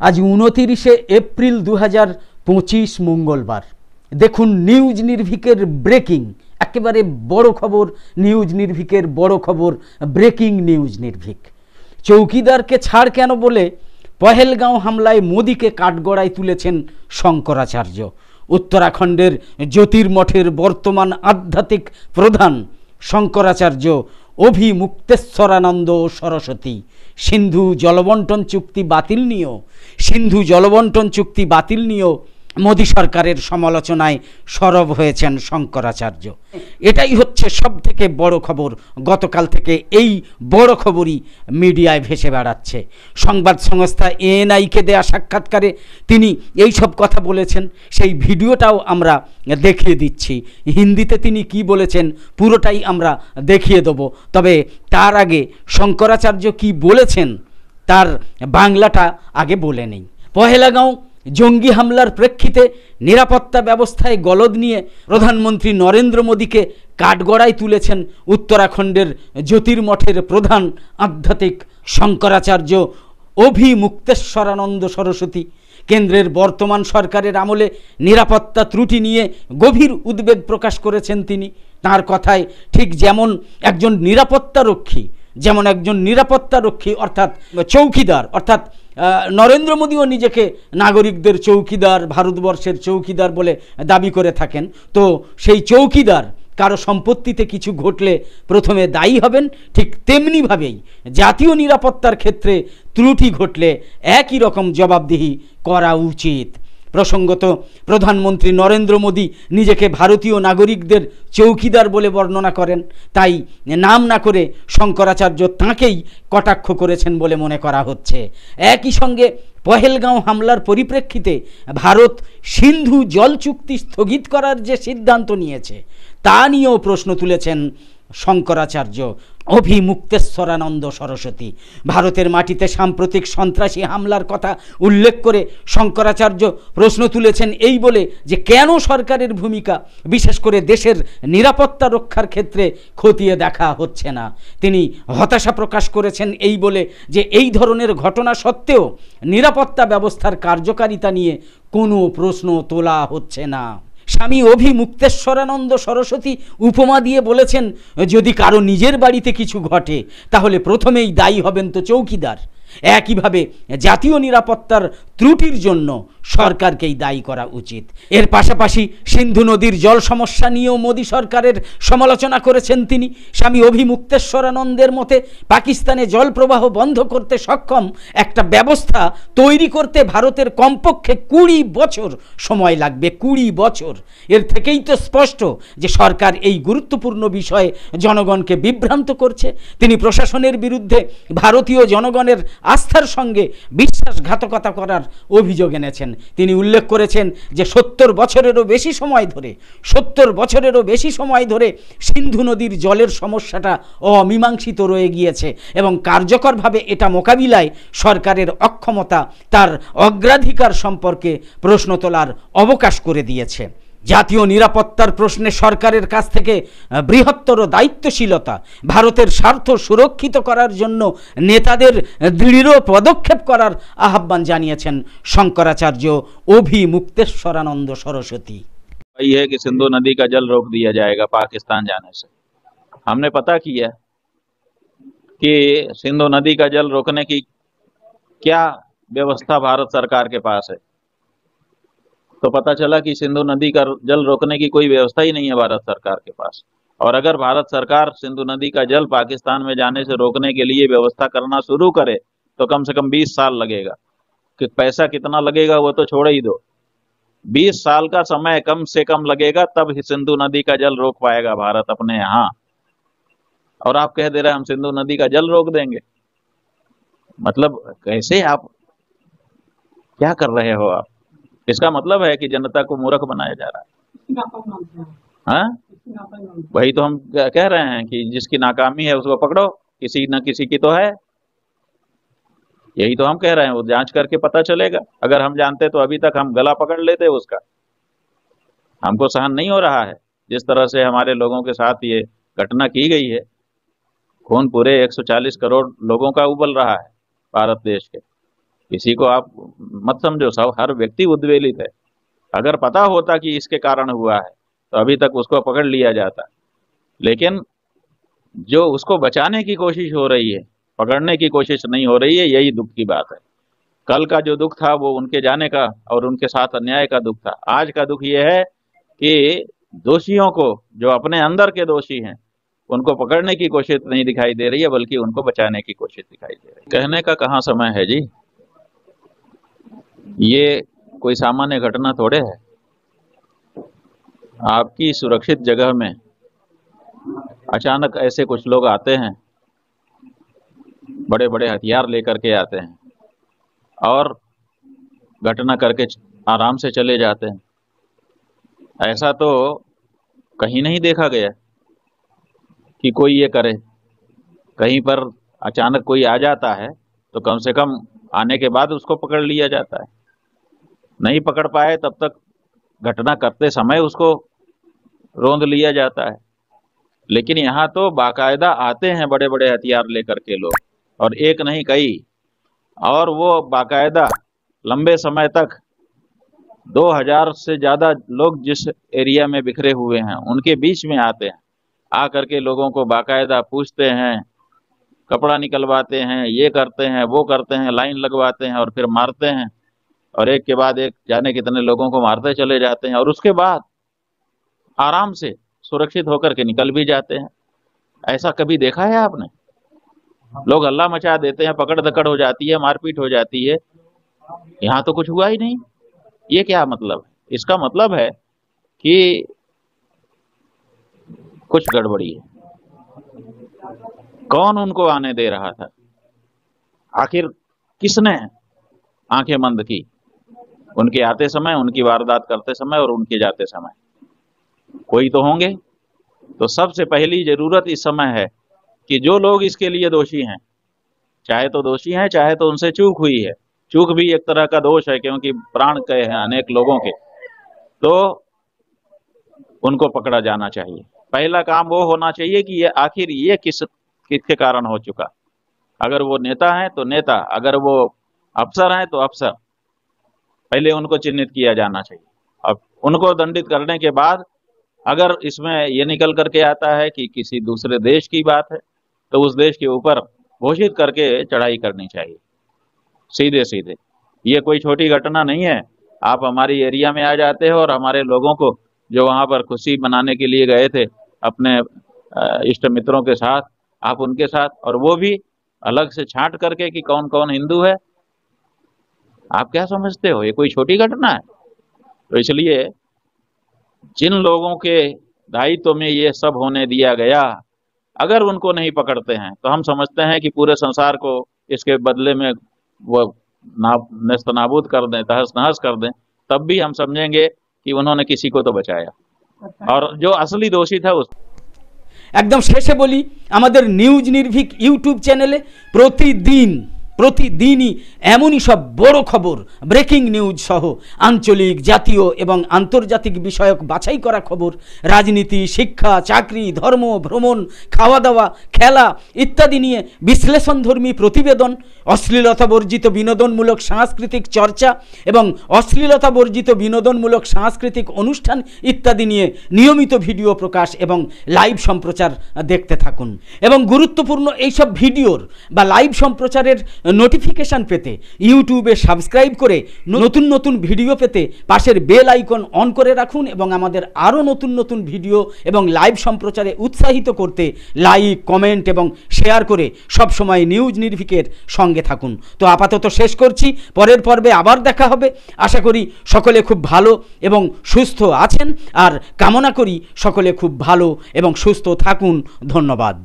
আজ 29 এপ্রিল 2025 মঙ্গলবার। দেখুন নিউজ নির্ভীকের ব্রেকিং, একেবারে বড় খবর। নিউজ নির্ভীকের বড় খবর, ব্রেকিং নিউজ নির্ভীক। চৌকিদারকে ছাড় কেন বলে পহেলগাঁও হামলায় মোদিকে কাঠগড়ায় তুলেছেন শঙ্করাচার্য। উত্তরাখণ্ডের জ্যোতির্মঠের বর্তমান আধ্যাত্মিক প্রধান শঙ্করাচার্য অভিমুক্তেশ্বরানন্দ সরস্বতী সিন্ধু জলবন্টন চুক্তি বাতিল নিয়েও মোদী সরকারের সমালোচনায় সরব হয়েছেন শঙ্করাচার্য। এটাই হচ্ছে সব থেকে বড় খবর। গতকাল থেকে এই বড় খবরই মিডিয়ায় ভেসে বেড়াচ্ছে। সংবাদ সংস্থা এএনআইকে দেয়া সাক্ষাৎকারে তিনি এই সব কথা বলেছেন। সেই ভিডিওটাও আমরা দেখিয়ে দিচ্ছি। হিন্দিতে তিনি কি বলেছেন পুরোটাই আমরা দেখিয়ে দেব। তবে তার আগে শঙ্করাচার্য কি বলেছেন তার বাংলাটা আগে বলে নেই। পহেলগাঁও জঙ্গি হামলার প্রেক্ষিতে নিরাপত্তা ব্যবস্থায় গলদ নিয়ে প্রধানমন্ত্রী নরেন্দ্র মোদীকে কাঠগড়ায় তুলেছেন উত্তরাখণ্ডের জ্যোতির্মঠের প্রধান আধ্যাত্মিক শঙ্করাচার্য অভিমুক্তেশ্বরানন্দ সরস্বতী। কেন্দ্রের বর্তমান সরকারের আমলে নিরাপত্তা ত্রুটি নিয়ে গভীর উদ্বেগ প্রকাশ করেছেন তিনি। তার কথায় ঠিক যেমন একজন নিরাপত্তা রক্ষী অর্থাৎ চৌকিদার, অর্থাৎ নরেন্দ্র মোদীও নিজেকে নাগরিকদের চৌকিদার, ভারতবর্ষের চৌকিদার বলে দাবি করে থাকেন। তো সেই চৌকিদার কারো সম্পত্তিতে কিছু ঘটলে প্রথমে দায়ী হবেন, ঠিক তেমনিভাবেই জাতীয় নিরাপত্তার ক্ষেত্রে ত্রুটি ঘটলে একই রকম জবাবদিহি করা উচিত। প্রসঙ্গত প্রধানমন্ত্রী নরেন্দ্র মোদী নিজেকে ভারতীয় নাগরিকদের চৌকিদার বলে বর্ণনা করেন। তাই নাম না করে শঙ্করাচার্য তাঁকেই কটাক্ষ করেছেন বলে মনে করা হচ্ছে। একই সঙ্গে পহেলগাঁও হামলার পরিপ্রেক্ষিতে ভারত সিন্ধু জল চুক্তি স্থগিত করার যে সিদ্ধান্ত নিয়েছে তা নিয়েও প্রশ্ন তুলেছেন শঙ্করাচার্য অভিমুক্তেশ্বরানন্দ সরস্বতী। ভারতের মাটিতে সাম্প্রতিক সন্ত্রাসী হামলার কথা উল্লেখ করে শঙ্করাচার্য প্রশ্ন তুলেছেন এই বলে যে কেন সরকারের ভূমিকা বিশেষ করে দেশের নিরাপত্তা রক্ষার ক্ষেত্রে খতিয়ে দেখা হচ্ছে না। তিনি হতাশা প্রকাশ করেছেন এই বলে যে এই ধরনের ঘটনা সত্ত্বেও নিরাপত্তা ব্যবস্থার কার্যকারিতা নিয়ে কোনো প্রশ্ন তোলা হচ্ছে না। স্বামী অভিমুক্তেশ্বরানন্দ সরস্বতী উপমা দিয়ে বলেছেন, যদি কারো নিজের বাড়িতে কিছু ঘটে তাহলে প্রথমেই দায়ী হবেন তো চৌকিদার। একইভাবে জাতীয় নিরাপত্তার ত্রুটির জন্য সরকারকেই দায়ী করা উচিত। এর পাশাপাশি সিন্ধু নদীর জল সমস্যা নিয়েও মোদী সরকারের সমালোচনা করেছেন তিনি। স্বামী অভিমুক্তেশ্বরানন্দের মতে পাকিস্তানে জল প্রবাহ বন্ধ করতে সক্ষম একটা ব্যবস্থা তৈরি করতে ভারতের কমপক্ষে 20 বছর সময় লাগবে। 20 বছর। এর থেকেই তো স্পষ্ট যে সরকার এই গুরুত্বপূর্ণ বিষয়ে জনগণকে বিভ্রান্ত করছে। তিনি প্রশাসনের বিরুদ্ধে ভারতীয় জনগণের আস্থার সঙ্গে বিশ্বাসঘাতকতা করার অভিযোগ এনেছেন। তিনি উল্লেখ করেছেন যে 70 বছরেরও বেশি সময় ধরে সিন্ধু নদীর জলের সমস্যাটা অমীমাংসিত রয়ে গিয়েছে এবং কার্যকরভাবে এটা মোকাবিলায় সরকারের অক্ষমতা তার অগ্রাধিকার সম্পর্কে প্রশ্ন তোলার অবকাশ করে দিয়েছে। জাতীয় নিরাপত্তার প্রশ্নে সরকারের কাছ থেকে বৃহত্তর দায়িত্বশীলতা, ভারতের স্বার্থ সুরক্ষিত করার জন্য নেতাদের দৃঢ় পদক্ষেপ করার আহ্বান জানিয়েছেন শঙ্করাচার্য অভিমুক্তেশ্বরানন্দ সরস্বতী। ये है कि सिंधु नदी का जल रोक दिया जाएगा पाकिस्तान जाने से। हमने पता किया कि सिंधु नदी का जल रोकने की क्या व्यवस्था भारत सरकार के पास है, तो पता चला कि सिंधु नदी का जल रोकने की कोई व्यवस्था ही नहीं है भारत सरकार के पास। और अगर भारत सरकार सिंधु नदी का जल पाकिस्तान में जाने से रोकने के लिए व्यवस्था करना शुरू करे तो कम से कम 20 साल लगेगा। कि पैसा कितना लगेगा वो तो छोड़ ही दो, 20 साल का समय कम से कम लगेगा, तब ही सिंधु नदी का जल रोक पाएगा भारत अपने यहाँ। और आप कह दे रहे हैं हम सिंधु नदी का जल रोक देंगे। मतलब कैसे, आप क्या कर रहे हो आप? इसका मतलब है कि जनता को मूर्ख बनाया जा रहा है। हाँ, वही तो हम कह रहे हैं कि जिसकी नाकामी है उसको पकड़ो, किसी न किसी की तो है। यही तो हम कह रहे हैं, वो जांच करके पता चलेगा। अगर हम जानते तो अभी तक हम गला पकड़ लेते उसका। हमको सहन नहीं हो रहा है जिस तरह से हमारे लोगों के साथ ये घटना की गई है। खून पूरे 140 करोड़ लोगों का उबल रहा है भारत देश के। किसी को आप मत समझो, सब हर व्यक्ति उद्वेलित है। अगर पता होता कि इसके कारण हुआ है तो अभी तक उसको पकड़ लिया जाता, लेकिन जो उसको बचाने की कोशिश हो रही है, पकड़ने की कोशिश नहीं हो रही है, यही दुख की बात है। कल का जो दुख था वो उनके जाने का और उनके साथ अन्याय का दुख था। आज का दुख ये है कि दोषियों को, जो अपने अंदर के दोषी हैं, उनको पकड़ने की कोशिश नहीं दिखाई दे रही है, बल्कि उनको बचाने की कोशिश दिखाई दे रही है। कहने का कहाँ समय है जी, ये कोई सामान्य घटना थोड़े है। आपकी सुरक्षित जगह में अचानक ऐसे कुछ लोग आते हैं, बड़े बड़े हथियार लेकर के आते हैं और घटना करके आराम से चले जाते हैं। ऐसा तो कहीं नहीं देखा गया कि कोई ये करे। कहीं पर अचानक कोई आ जाता है तो कम से कम आने के बाद उसको पकड़ लिया जाता है। नहीं पकड़ पाए तब तक घटना करते समय उसको रोंद लिया जाता है। लेकिन यहाँ तो बाकायदा आते हैं बड़े बड़े हथियार लेकर के लोग, और एक नहीं कई, और वो बाकायदा लंबे समय तक 2000 से ज़्यादा लोग जिस एरिया में बिखरे हुए हैं उनके बीच में आते हैं। आकर के लोगों को बाकायदा पूछते हैं, कपड़ा निकलवाते हैं, ये करते हैं, वो करते हैं, लाइन लगवाते हैं और फिर मारते हैं, और एक के बाद एक जाने कितने लोगों को मारते चले जाते हैं, और उसके बाद आराम से सुरक्षित होकर के निकल भी जाते हैं। ऐसा कभी देखा है आपने? लोग हल्ला मचा देते हैं, पकड़ दकड़ हो जाती है, मारपीट हो जाती है। यहाँ तो कुछ हुआ ही नहीं। ये क्या मतलब है? इसका मतलब है कि कुछ गड़बड़ी है। कौन उनको आने दे रहा था? आखिर किसने आंखें बंद की उनके आते समय, उनकी वारदात करते समय और उनके जाते समय? कोई तो होंगे। तो सबसे पहली जरूरत इस समय है कि जो लोग इसके लिए दोषी हैं, चाहे तो दोषी हैं, चाहे तो उनसे चूक हुई है, चूक भी एक तरह का दोष है क्योंकि प्राण गए हैं अनेक लोगों के, तो उनको पकड़ा जाना चाहिए। पहला काम वो होना चाहिए कि ये आखिर ये किसके कारण हो चुका। अगर वो नेता हैं तो नेता, अगर वो अफसर हैं तो अफसर, पहले उनको चिन्हित किया जाना चाहिए। अब उनको दंडित करने के बाद अगर इसमें ये निकल करके आता है कि किसी दूसरे देश की बात है तो उस देश के ऊपर घोषित करके चढ़ाई करनी चाहिए सीधे सीधे। ये कोई छोटी घटना नहीं है। आप हमारी एरिया में आ जाते हो और हमारे लोगों को जो वहाँ पर खुशी मनाने के लिए गए थे अपने इष्ट मित्रों के साथ, आप उनके साथ, और वो भी अलग से छांट करके कि कौन कौन हिंदू है। आप क्या समझते हो ये कोई छोटी घटना है? तो इसलिए जिन लोगों के दायित्व में ये सब होने दिया गया, अगर उनको नहीं पकड़ते हैं तो हम समझते हैं कि पूरे संसार को इसके बदले में वो नेस्त नाबूद कर दें, तहस नहस कर दें, तब भी हम समझेंगे कि उन्होंने किसी को तो बचाया और जो असली दोषी था उस। একদম শেষে বলি, আমাদের নিউজ নির্ভীক ইউটিউব চ্যানেলে প্রতিদিনই এমনই সব বড় খবর, ব্রেকিং নিউজ সহ আঞ্চলিক, জাতীয় এবং আন্তর্জাতিক বিষয়ক বাছাই করা খবর, রাজনীতি, শিক্ষা, চাকরি, ধর্ম, ভ্রমণ, খাওয়া দাওয়া, খেলা ইত্যাদি নিয়ে বিশ্লেষণধর্মী প্রতিবেদন, অশ্লীলতা বর্জিত বিনোদনমূলক সাংস্কৃতিক চর্চা এবং অশ্লীলতা বর্জিত বিনোদনমূলক সাংস্কৃতিক অনুষ্ঠান ইত্যাদি নিয়ে নিয়মিত ভিডিও প্রকাশ এবং লাইভ সম্প্রচার দেখতে থাকুন। এবং গুরুত্বপূর্ণ এইসব ভিডিওর বা লাইভ সম্প্রচারের নোটিফিকেশান পেতে ইউটিউবে সাবস্ক্রাইব করে নতুন নতুন ভিডিও পেতে পাশের বেল আইকন অন করে রাখুন এবং আমাদের আরও নতুন নতুন ভিডিও এবং লাইভ সম্প্রচারে উৎসাহিত করতে লাইক, কমেন্ট এবং শেয়ার করে সবসময় নিউজ নির্ভীকের সঙ্গে থাকুন। তো আপাতত শেষ করছি, পরের পর্বে আবার দেখা হবে। আশা করি সকলে খুব ভালো এবং সুস্থ আছেন, আর কামনা করি সকলে খুব ভালো এবং সুস্থ থাকুন। ধন্যবাদ।